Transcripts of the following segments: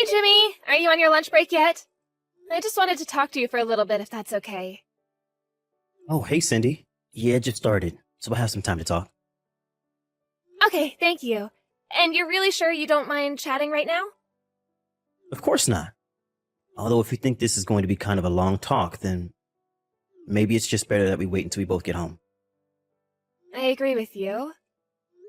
Hey, Jimmy! Are you on your lunch break yet? I just wanted to talk to you for a little bit, if that's okay. Oh, hey, Cindy. Yeah, it just started, so I have some time to talk. Okay, thank you. And you're really sure you don't mind chatting right now? Of course not. Although if you think this is going to be kind of a long talk, then maybe it's just better that we wait until we both get home. I agree with you.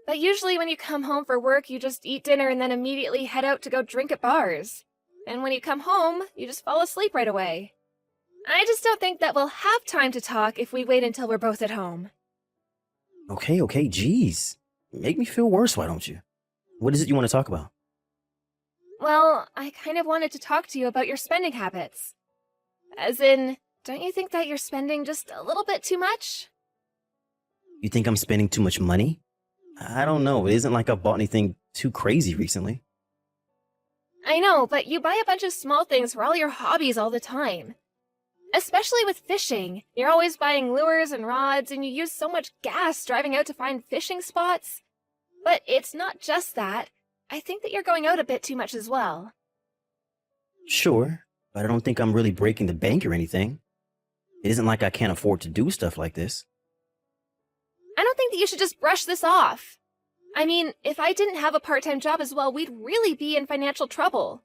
But usually when you come home for work, you just eat dinner and then immediately head out to go drink at bars. And when you come home, you just fall asleep right away. I just don't think that we'll have time to talk if we wait until we're both at home. Okay, geez. Make me feel worse, why don't you? What is it you want to talk about? Well, I kind of wanted to talk to you about your spending habits. As in, don't you think that you're spending just a little bit too much? You think I'm spending too much money? I don't know. It isn't like I've bought anything too crazy recently. I know, but you buy a bunch of small things for all your hobbies all the time. Especially with fishing. You're always buying lures and rods, and you use so much gas driving out to find fishing spots. But it's not just that. I think that you're going out a bit too much as well. Sure, but I don't think I'm really breaking the bank or anything. It isn't like I can't afford to do stuff like this. I don't think that you should just brush this off. I mean, if I didn't have a part-time job as well, we'd really be in financial trouble.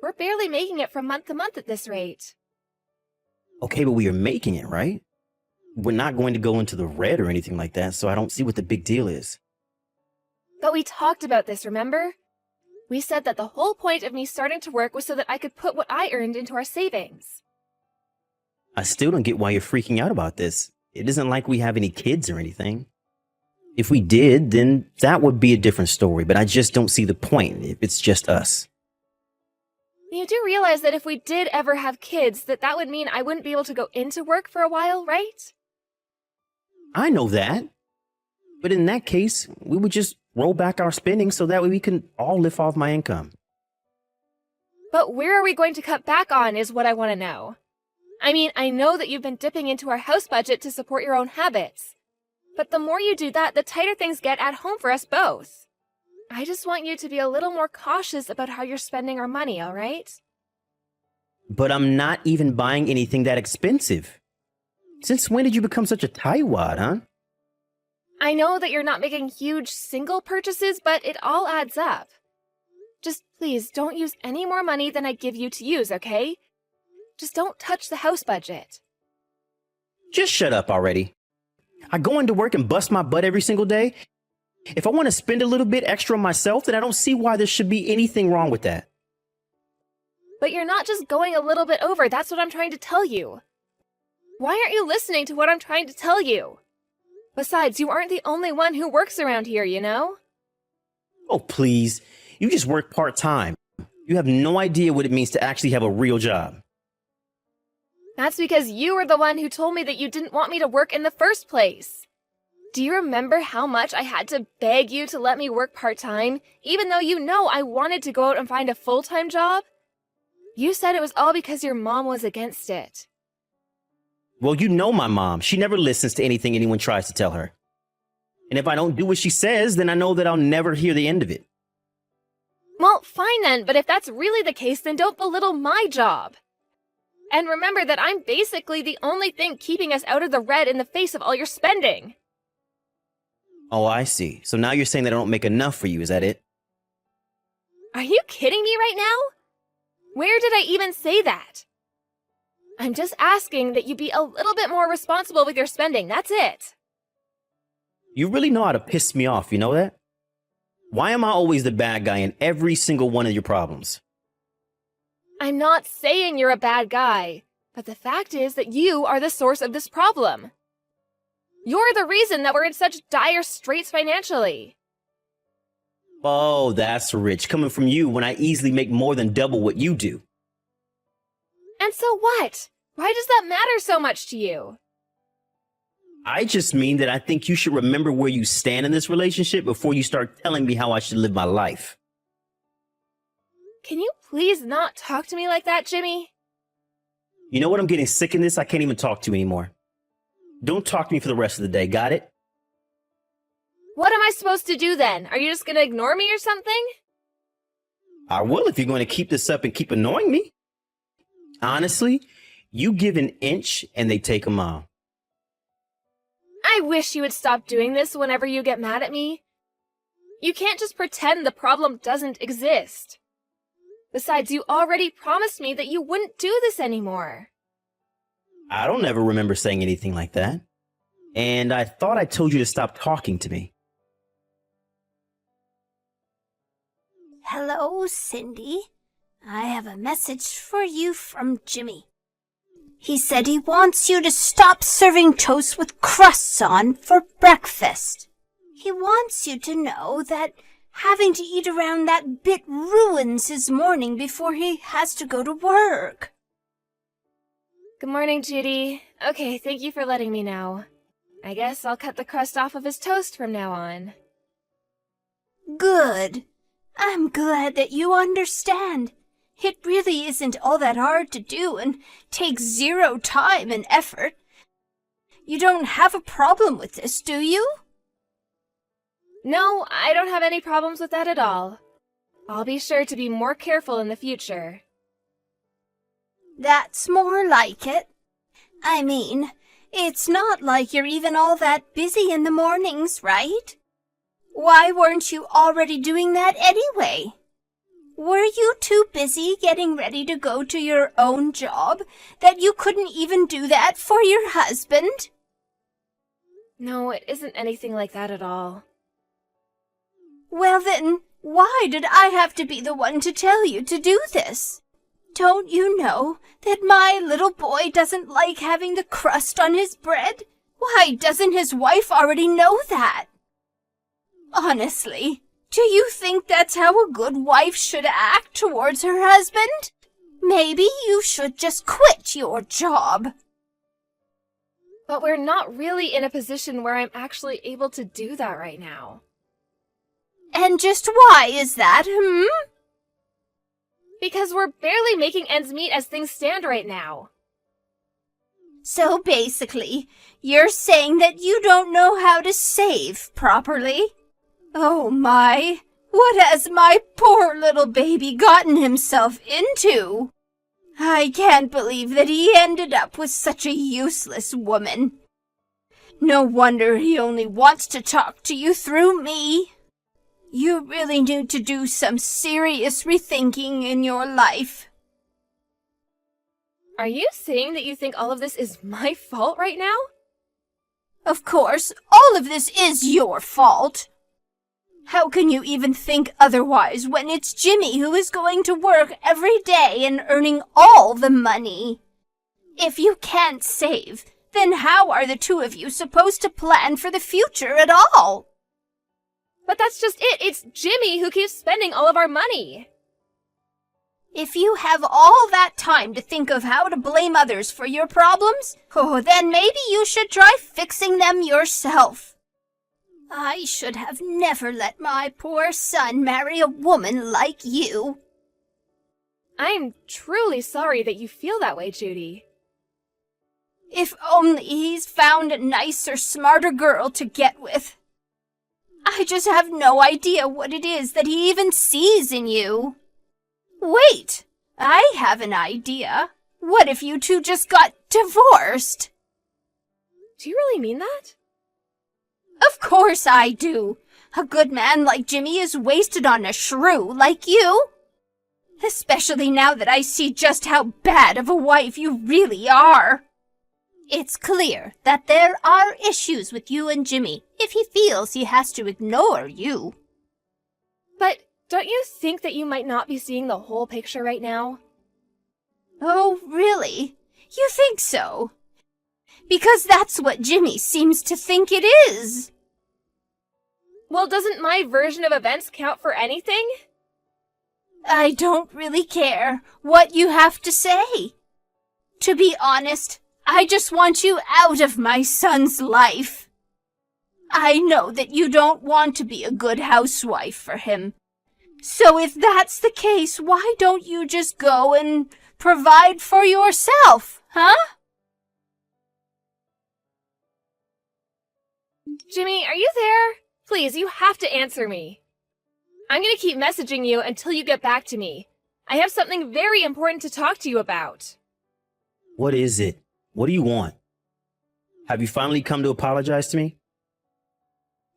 We're barely making it from month to month at this rate. Okay, but we are making it, right? We're not going to go into the red or anything like that, so I don't see what the big deal is. But we talked about this, remember? We said that the whole point of me starting to work was so that I could put what I earned into our savings. I still don't get why you're freaking out about this. It isn't like we have any kids or anything. If we did, then that would be a different story, but I just don't see the point if it's just us. You do realize that if we did ever have kids, that would mean I wouldn't be able to go into work for a while, right? I know that. But in that case, we would just roll back our spending so that way we can all live off my income. But where are we going to cut back on is what I want to know. I mean, I know that you've been dipping into our house budget to support your own habits. But the more you do that, the tighter things get at home for us both. I just want you to be a little more cautious about how you're spending our money, all right? But I'm not even buying anything that expensive. Since when did you become such a tightwad, huh? I know that you're not making huge single purchases, but it all adds up. Just please don't use any more money than I give you to use, okay? Just don't touch the house budget. Just shut up already. I go into work and bust my butt every single day. If I want to spend a little bit extra on myself, then I don't see why there should be anything wrong with that. But you're not just going a little bit over, that's what I'm trying to tell you. Why aren't you listening to what I'm trying to tell you? Besides, you aren't the only one who works around here, you know? Oh, please. You just work part-time. You have no idea what it means to actually have a real job. That's because you were the one who told me that you didn't want me to work in the first place. Do you remember how much I had to beg you to let me work part-time, even though you know I wanted to go out and find a full-time job? You said it was all because your mom was against it. Well, you know my mom. She never listens to anything anyone tries to tell her. And if I don't do what she says, then I know that I'll never hear the end of it. Well, fine then, but if that's really the case, then don't belittle my job. And remember that I'm basically the only thing keeping us out of the red in the face of all your spending. Oh, I see. So now you're saying that I don't make enough for you, is that it? Are you kidding me right now? Where did I even say that? I'm just asking that you be a little bit more responsible with your spending, that's it. You really know how to piss me off, you know that? Why am I always the bad guy in every single one of your problems? I'm not saying you're a bad guy, but the fact is that you are the source of this problem. You're the reason that we're in such dire straits financially. Oh, that's rich, coming from you when I easily make more than double what you do. And so what? Why does that matter so much to you? I just mean that I think you should remember where you stand in this relationship before you start telling me how I should live my life. Can you please not talk to me like that, Jimmy? You know what? I'm getting sick of this. I can't even talk to you anymore. Don't talk to me for the rest of the day, got it? What am I supposed to do then? Are you just gonna ignore me or something? I will if you're going to keep this up and keep annoying me. Honestly, you give an inch and they take a mile. I wish you would stop doing this whenever you get mad at me. You can't just pretend the problem doesn't exist. Besides, you already promised me that you wouldn't do this anymore. I don't ever remember saying anything like that. And I thought I told you to stop talking to me. Hello, Cindy. I have a message for you from Jimmy. He said he wants you to stop serving toast with crusts on for breakfast. He wants you to know that having to eat around that bit ruins his morning before he has to go to work. Good morning, Judy. Okay, thank you for letting me know. I guess I'll cut the crust off of his toast from now on. Good. I'm glad that you understand. It really isn't all that hard to do and takes zero time and effort. You don't have a problem with this, do you? No, I don't have any problems with that at all. I'll be sure to be more careful in the future. That's more like it. I mean, it's not like you're even all that busy in the mornings, right? Why weren't you already doing that anyway? Were you too busy getting ready to go to your own job that you couldn't even do that for your husband? No, it isn't anything like that at all. Well then, why did I have to be the one to tell you to do this? Don't you know that my little boy doesn't like having the crust on his bread? Why doesn't his wife already know that? Honestly, do you think that's how a good wife should act towards her husband? Maybe you should just quit your job. But we're not really in a position where I'm actually able to do that right now. And just why is that, Because we're barely making ends meet as things stand right now. So basically, you're saying that you don't know how to save properly? Oh my, what has my poor little baby gotten himself into? I can't believe that he ended up with such a useless woman. No wonder he only wants to talk to you through me. You really need to do some serious rethinking in your life. Are you saying that you think all of this is my fault right now? Of course, all of this is your fault. How can you even think otherwise when it's Jimmy who is going to work every day and earning all the money? If you can't save, then how are the two of you supposed to plan for the future at all? But that's just it. It's Jimmy who keeps spending all of our money. If you have all that time to think of how to blame others for your problems, then maybe you should try fixing them yourself. I should have never let my poor son marry a woman like you. I'm truly sorry that you feel that way, Judy. If only he's found a nicer, smarter girl to get with. I just have no idea what it is that he even sees in you. Wait, I have an idea. What if you two just got divorced? Do you really mean that? Of course I do. A good man like Jimmy is wasted on a shrew like you. Especially now that I see just how bad of a wife you really are. It's clear that there are issues with you and Jimmy if he feels he has to ignore you. But don't you think that you might not be seeing the whole picture right now? Oh, really? You think so? Because that's what Jimmy seems to think it is. Well, doesn't my version of events count for anything? I don't really care what you have to say. To be honest, I just want you out of my son's life. I know that you don't want to be a good housewife for him. So if that's the case, why don't you just go and provide for yourself, huh? Jimmy, are you there? Please, you have to answer me. I'm gonna keep messaging you until you get back to me. I have something very important to talk to you about. What is it? What do you want? Have you finally come to apologize to me?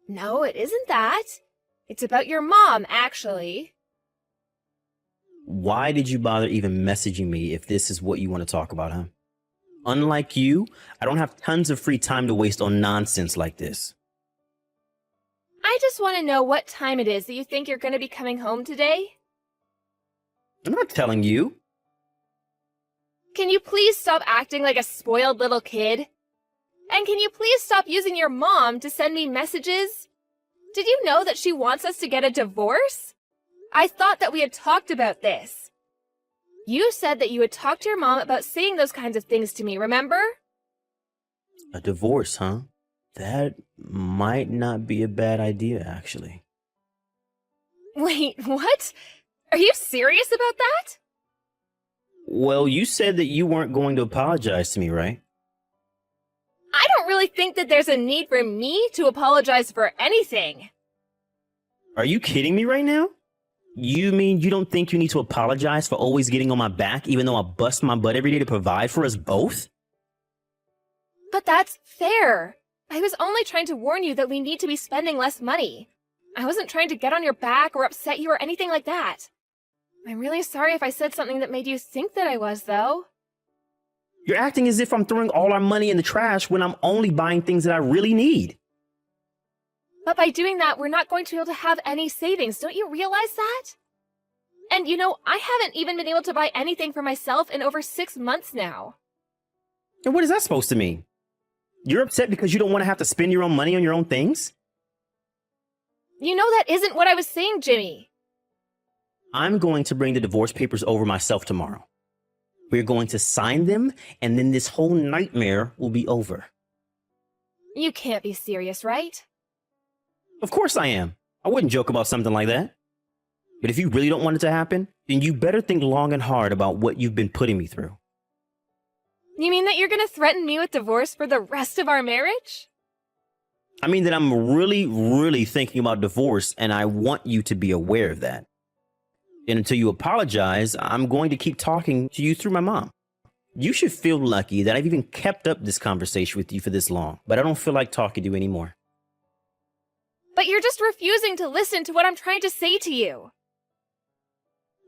No, it isn't that. It's about your mom, actually. Why did you bother even messaging me if this is what you want to talk about, huh? Unlike you, I don't have tons of free time to waste on nonsense like this. I just want to know what time it is that you think you're going to be coming home today. I'm not telling you. Can you please stop acting like a spoiled little kid? And can you please stop using your mom to send me messages? Did you know that she wants us to get a divorce? I thought that we had talked about this. You said that you had talked to your mom about saying those kinds of things to me, remember? A divorce, huh? That might not be a bad idea, actually. Wait, what? Are you serious about that? Well, you said that you weren't going to apologize to me, right? I don't really think that there's a need for me to apologize for anything. Are you kidding me right now? You mean you don't think you need to apologize for always getting on my back even though I bust my butt every day to provide for us both? But that's fair. I was only trying to warn you that we need to be spending less money. I wasn't trying to get on your back or upset you or anything like that. I'm really sorry if I said something that made you think that I was, though. You're acting as if I'm throwing all our money in the trash when I'm only buying things that I really need. But by doing that, we're not going to be able to have any savings. Don't you realize that? And you know, I haven't even been able to buy anything for myself in over 6 months now. And what is that supposed to mean? You're upset because you don't want to have to spend your own money on your own things? You know that isn't what I was saying, Jimmy. I'm going to bring the divorce papers over myself tomorrow. We're going to sign them, and then this whole nightmare will be over. You can't be serious, right? Of course I am. I wouldn't joke about something like that. But if you really don't want it to happen, then you better think long and hard about what you've been putting me through. You mean that you're going to threaten me with divorce for the rest of our marriage? I mean that I'm really thinking about divorce, and I want you to be aware of that. And until you apologize, I'm going to keep talking to you through my mom. You should feel lucky that I've even kept up this conversation with you for this long, but I don't feel like talking to you anymore. But you're just refusing to listen to what I'm trying to say to you.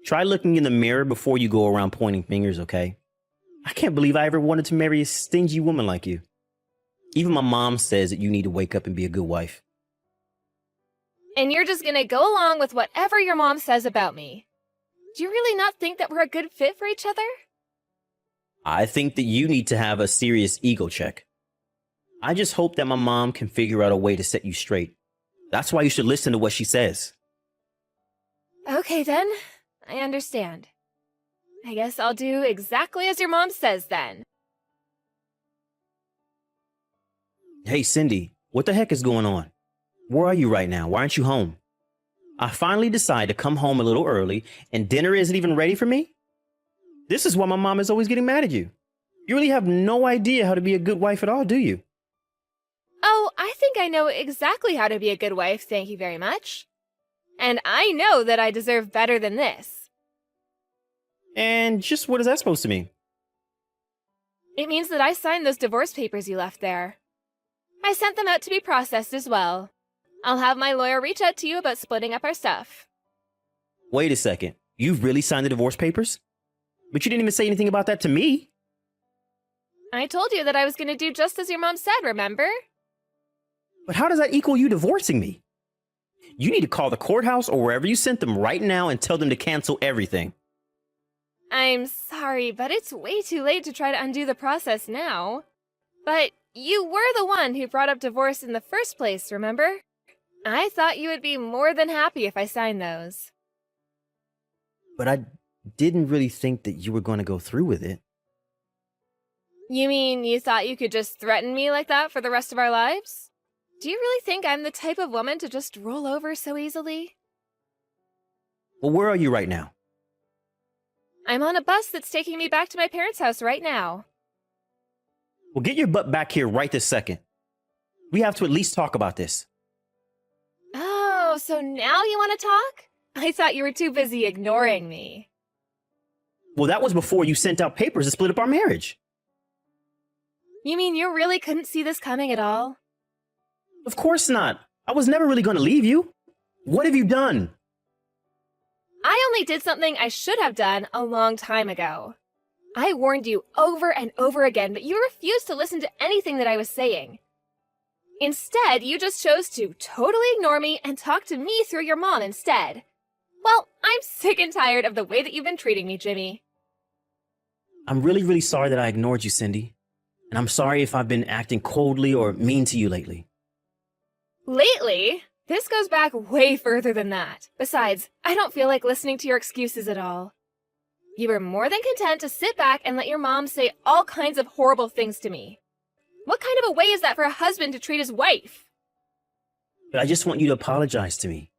Try looking in the mirror before you go around pointing fingers, okay? I can't believe I ever wanted to marry a stingy woman like you. Even my mom says that you need to wake up and be a good wife. And you're just gonna go along with whatever your mom says about me. Do you really not think that we're a good fit for each other? I think that you need to have a serious ego check. I just hope that my mom can figure out a way to set you straight. That's why you should listen to what she says. Okay then, I understand. I guess I'll do exactly as your mom says then. Hey, Cindy, what the heck is going on? Where are you right now? Why aren't you home? I finally decided to come home a little early and dinner isn't even ready for me? This is why my mom is always getting mad at you. You really have no idea how to be a good wife at all, do you? Oh, I think I know exactly how to be a good wife, thank you very much. And I know that I deserve better than this. And just what is that supposed to mean? It means that I signed those divorce papers you left there. I sent them out to be processed as well. I'll have my lawyer reach out to you about splitting up our stuff. Wait a second. You really signed the divorce papers? But you didn't even say anything about that to me. I told you that I was going to do just as your mom said, remember? But how does that equal you divorcing me? You need to call the courthouse or wherever you sent them right now and tell them to cancel everything. I'm sorry, but it's way too late to try to undo the process now. But you were the one who brought up divorce in the first place, remember? I thought you would be more than happy if I signed those. But I didn't really think that you were going to go through with it. You mean you thought you could just threaten me like that for the rest of our lives? Do you really think I'm the type of woman to just roll over so easily? Well, where are you right now? I'm on a bus that's taking me back to my parents' house right now. Well, get your butt back here right this second. We have to at least talk about this. Oh, so now you want to talk? I thought you were too busy ignoring me. Well, that was before you sent out papers to split up our marriage. You mean you really couldn't see this coming at all? Of course not. I was never really going to leave you. What have you done? I only did something I should have done a long time ago. I warned you over and over again, but you refused to listen to anything that I was saying. Instead, you just chose to totally ignore me and talk to me through your mom instead. Well, I'm sick and tired of the way that you've been treating me, Jimmy. I'm really, really sorry that I ignored you, Cindy. And I'm sorry if I've been acting coldly or mean to you lately. Lately? This goes back way further than that. Besides, I don't feel like listening to your excuses at all. You were more than content to sit back and let your mom say all kinds of horrible things to me. What kind of a way is that for a husband to treat his wife? But I just want you to apologize to me.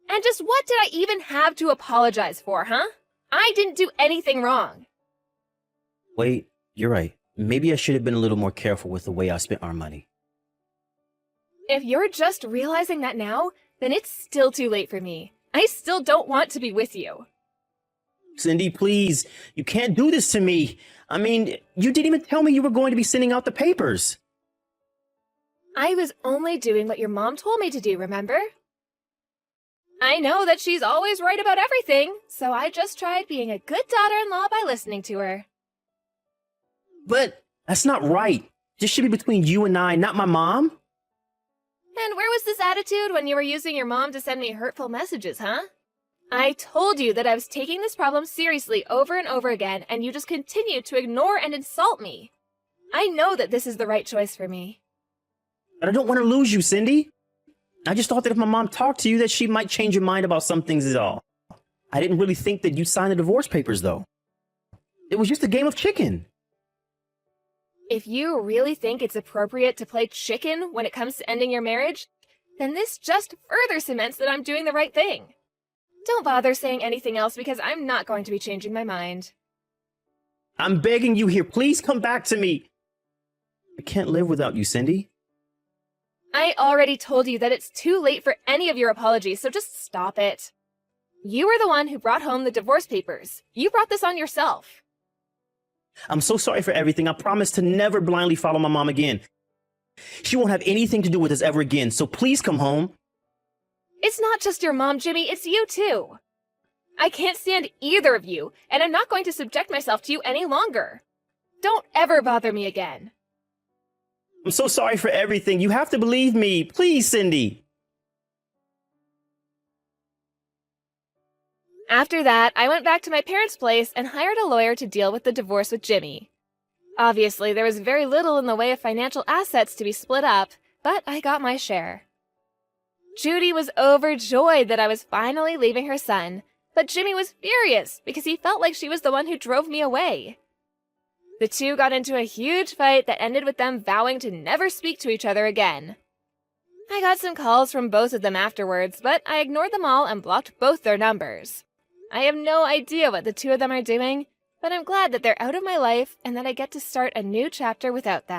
And just what did I even have to apologize for, huh? I didn't do anything wrong. Wait, you're right. Maybe I should have been a little more careful with the way I spent our money. If you're just realizing that now, then it's still too late for me. I still don't want to be with you. Cindy, please. You can't do this to me. I mean, you didn't even tell me you were going to be sending out the papers. I was only doing what your mom told me to do, remember? I know that she's always right about everything, so I just tried being a good daughter-in-law by listening to her. But that's not right. This should be between you and I, not my mom. And where was this attitude when you were using your mom to send me hurtful messages, huh? I told you that I was taking this problem seriously over and over again, and you just continued to ignore and insult me. I know that this is the right choice for me. But I don't want to lose you, Cindy. I just thought that if my mom talked to you that she might change your mind about some things is all. I didn't really think that you'd sign the divorce papers, though. It was just a game of chicken. If you really think it's appropriate to play chicken when it comes to ending your marriage, then this just further cements that I'm doing the right thing. Don't bother saying anything else because I'm not going to be changing my mind. I'm begging you here. Please come back to me. I can't live without you, Cindy. I already told you that it's too late for any of your apologies, so just stop it. You were the one who brought home the divorce papers. You brought this on yourself. I'm so sorry for everything. I promise to never blindly follow my mom again. She won't have anything to do with us ever again, so please come home. It's not just your mom, Jimmy, it's you too. I can't stand either of you, and I'm not going to subject myself to you any longer. Don't ever bother me again. I'm so sorry for everything. You have to believe me. Please, Cindy. After that, I went back to my parents' place and hired a lawyer to deal with the divorce with Jimmy. Obviously, there was very little in the way of financial assets to be split up, but I got my share. Judy was overjoyed that I was finally leaving her son, but Jimmy was furious because he felt like she was the one who drove me away. The two got into a huge fight that ended with them vowing to never speak to each other again. I got some calls from both of them afterwards, but I ignored them all and blocked both their numbers. I have no idea what the two of them are doing, but I'm glad that they're out of my life and that I get to start a new chapter without them.